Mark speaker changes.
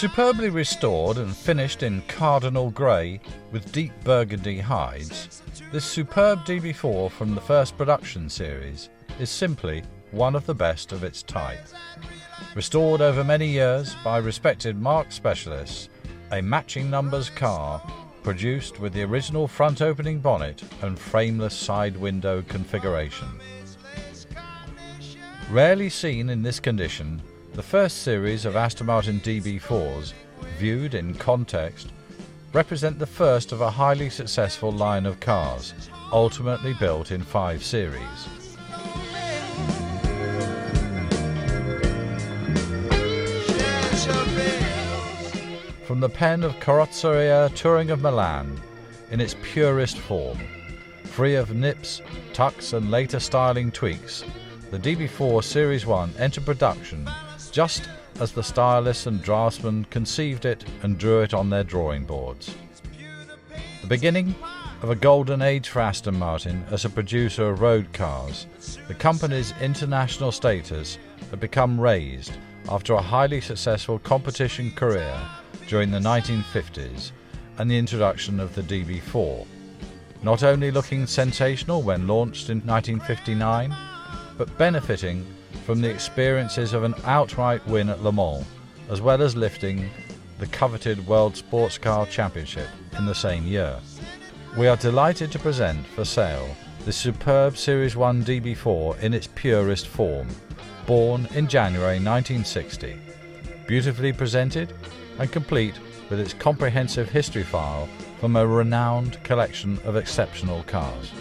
Speaker 1: Superbly restored and finished in Cardinal Grey with deep burgundy hides, this superb DB4 from the first production series is simply one of the best of its type. Restored over many years by respected marque specialists, a matching numbers car produced with the original front opening bonnet and frameless side window configuration. Rarely seen in this condition, the first series of Aston Martin DB4s, viewed in context, represent the first of a highly successful line of cars, ultimately built in 5 series. From the pen of Carrozeria Touring of Milan, in its purest form, free of nips, tucks and later styling tweaks, the DB4 Series I entered production just as the stylists and draftsmen conceived it and drew it on their drawing boards. The beginning of a golden age for Aston Martin as a producer of road cars, the company's international status had become raised after a highly successful competition career during the 1950s and the introduction of the DB4, not only looking sensational when launched in 1959, but benefiting from the experiences of an outright win at Le Mans, as well as lifting the coveted World Sports Car Championship in the same year. We are delighted to present for sale the superb Series I DB4 in its purest form, born in January 1960, beautifully presented and complete with its comprehensive history file from a renowned collection of exceptional cars.